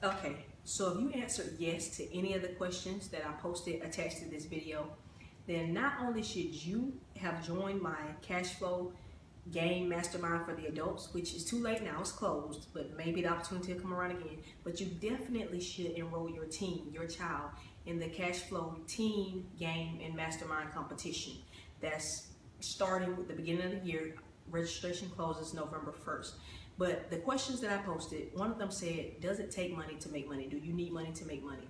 Okay, so if you answered yes to any of the questions that I posted attached to this video, then not only should you have joined my cash flow game mastermind for the adults, which is too late now, it's closed, but maybe the opportunity will come around again, but you definitely should enroll your teen, your child, in the cash flow teen game and mastermind competition. That's starting with the beginning of the year. Registration closes November 1st. But the questions that I posted, one of them said, does it take money to make money? Do you need money to make money?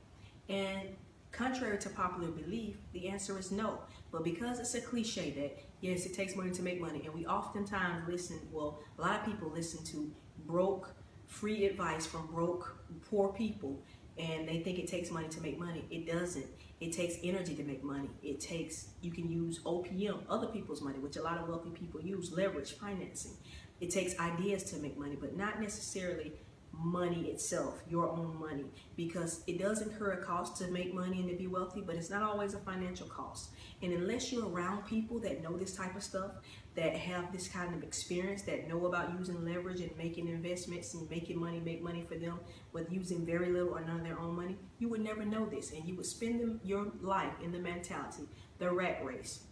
And contrary to popular belief, the answer is no. But because it's a cliche that, yes, it takes money to make money, and we oftentimes listen, well, a lot of people listen to broke, free advice from broke, poor people, and they think it takes money to make money. It doesn't. It takes energy to make money. You can use OPM, other people's money, which a lot of wealthy people use, leverage, financing. It takes ideas to make money, but not necessarily money itself, your own money, because it does incur a cost to make money and to be wealthy, but it's not always a financial cost. And unless you're around people that know this type of stuff, that have this kind of experience, that know about using leverage and making investments and making money, make money for them with using very little or none of their own money, you would never know this, and you would spend your life in the mentality, the rat race,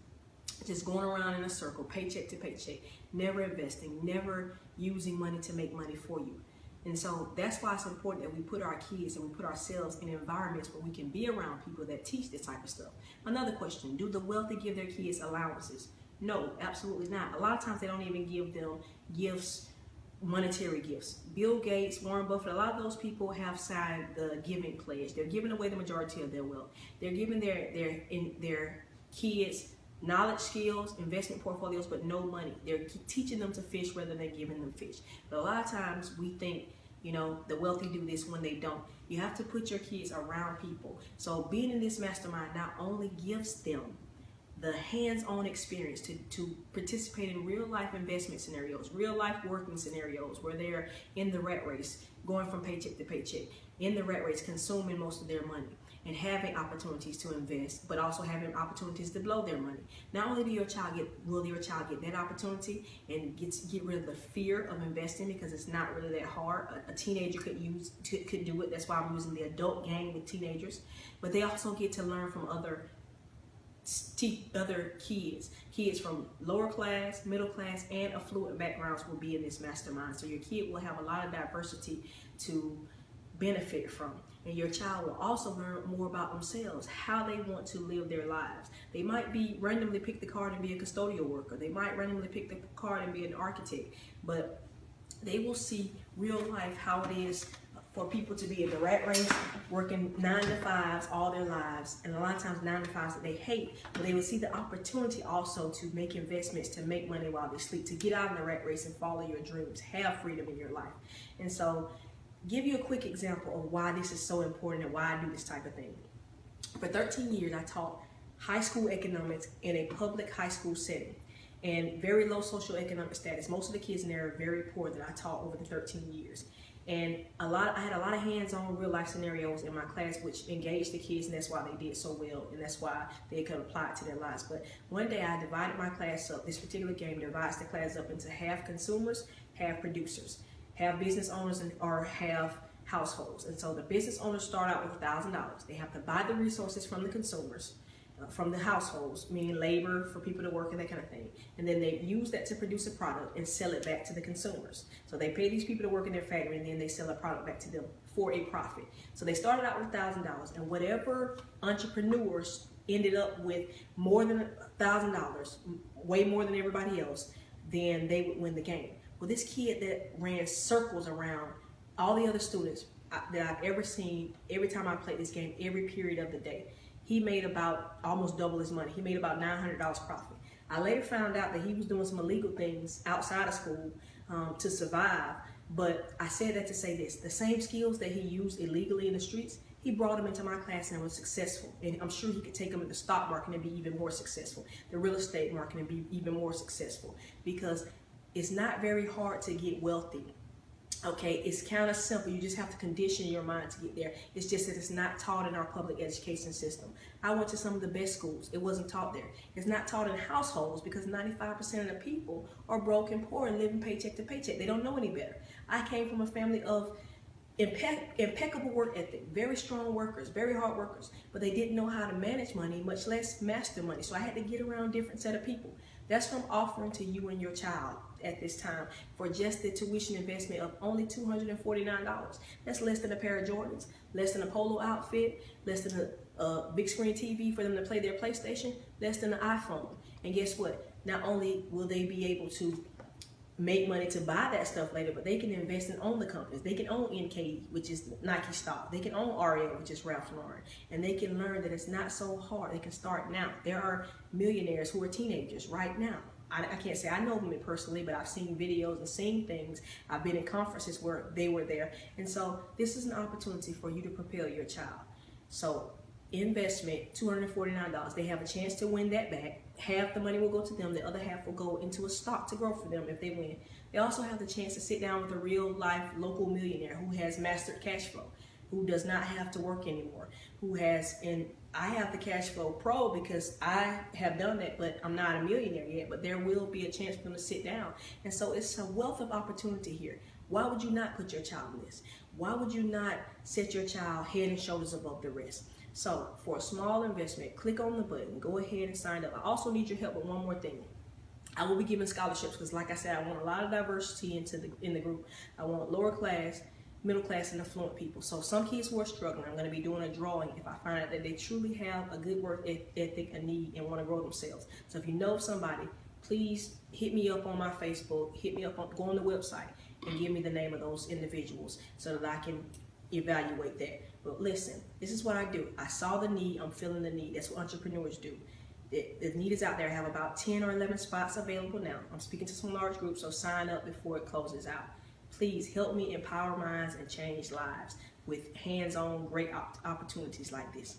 just going around in a circle, paycheck to paycheck, never investing, never using money to make money for you. And so that's why it's important that we put our kids and we put ourselves in environments where we can be around people that teach this type of stuff. Another question, do the wealthy give their kids allowances? No, absolutely not. A lot of times they don't even give them gifts, monetary gifts. Bill Gates, Warren Buffett, a lot of those people have signed the giving pledge. They're giving away the majority of their wealth. They're giving their kids knowledge, skills, investment portfolios, but no money. They're teaching them to fish rather than giving them fish. But a lot of times we think, the wealthy do this when they don't. You have to put your kids around people. So being in this mastermind not only gives them the hands-on experience to participate in real life investment scenarios, real life working scenarios where they're in the rat race, going from paycheck to paycheck, in the rat race, consuming most of their money, and having opportunities to invest, but also having opportunities to blow their money. Not only will your child get that opportunity and get rid of the fear of investing, because it's not really that hard. A teenager could do it. That's why I'm using the adult game with teenagers. But they also get to learn from other kids from lower class, middle class, and affluent backgrounds will be in this mastermind. So your kid will have a lot of diversity to benefit from. And your child will also learn more about themselves, how they want to live their lives. They might be randomly pick the card and be a custodial worker. They might randomly pick the card and be an architect. But they will see real life, how it is for people to be in the rat race, working 9 to 5s all their lives, and a lot of times 9 to 5s that they hate. But they will see the opportunity also to make investments, to make money while they sleep, to get out in the rat race and follow your dreams, have freedom in your life. And so, give you a quick example of why this is so important and why I do this type of thing. For 13 years, I taught high school economics in a public high school setting and very low socioeconomic status. Most of the kids in there are very poor that I taught over the 13 years. And I had a lot of hands-on real life scenarios in my class which engaged the kids, and that's why they did so well, and that's why they could apply it to their lives. But one day I divided my class up. This particular game divides the class up into half consumers, half producers, have business owners, or have households. And so the business owners start out with $1,000. They have to buy the resources from the consumers, from the households, meaning labor for people to work and that kind of thing. And then they use that to produce a product and sell it back to the consumers. So they pay these people to work in their factory, and then they sell a product back to them for a profit. So they started out with $1,000, and whatever entrepreneurs ended up with more than $1,000, way more than everybody else, then they would win the game. Well, this kid that ran circles around all the other students that I've ever seen, every time I played this game, every period of the day, he made about almost double his money. He made about $900 profit. I later found out that he was doing some illegal things outside of school to survive. But I said that to say this: the same skills that he used illegally in the streets, he brought them into my class and was successful. And I'm sure he could take them in the stock market and be even more successful, the real estate market and be even more successful, because it's not very hard to get wealthy. Okay, it's kind of simple. You just have to condition your mind to get there. It's just that it's not taught in our public education system. I went to some of the best schools. It wasn't taught there. It's not taught in households because 95% of the people are broke and poor and living paycheck to paycheck. They don't know any better. I came from a family of impeccable work ethic, very strong workers, very hard workers, but they didn't know how to manage money, much less master money. So I had to get around a different set of people. That's what I'm offering to you and your child at this time for just the tuition investment of only $249. That's less than a pair of Jordans, less than a polo outfit, less than a big screen TV for them to play their PlayStation, less than an iPhone. And guess what? Not only will they be able to make money to buy that stuff later, but they can invest and own the companies. They can own NKE, which is Nike stock. They can own Ariel, which is Ralph Lauren. And they can learn that it's not so hard. They can start now. There are millionaires who are teenagers right now. I can't say I know them personally, but I've seen videos and seen things. I've been in conferences where they were there. And so this is an opportunity for you to propel your child. So investment, $249. They have a chance to win that back. Half the money will go to them. The other half will go into a stock to grow for them if they win. They also have the chance to sit down with a real life local millionaire who has mastered cash flow, who does not have to work anymore, who has, and I have the Cash Flow Pro because I have done that, but I'm not a millionaire yet, but there will be a chance for them to sit down. And so it's a wealth of opportunity here. Why would you not put your child in this? Why would you not set your child head and shoulders above the rest? So for a small investment, click on the button, go ahead and sign up. I also need your help with one more thing. I will be giving scholarships because, like I said, I want a lot of diversity in the group. I want lower class, middle class, and affluent people. So some kids who are struggling, I'm going to be doing a drawing if I find out that they truly have a good work ethic, a need, and want to grow themselves. So if you know somebody, please hit me up on my Facebook, go on the website and give me the name of those individuals so that I can evaluate that. But listen, this is what I do. I saw the need, I'm feeling the need. That's what entrepreneurs do. The need is out there. I have about 10 or 11 spots available now. I'm speaking to some large groups, so sign up before it closes out. Please help me empower minds and change lives with hands-on great opportunities like this.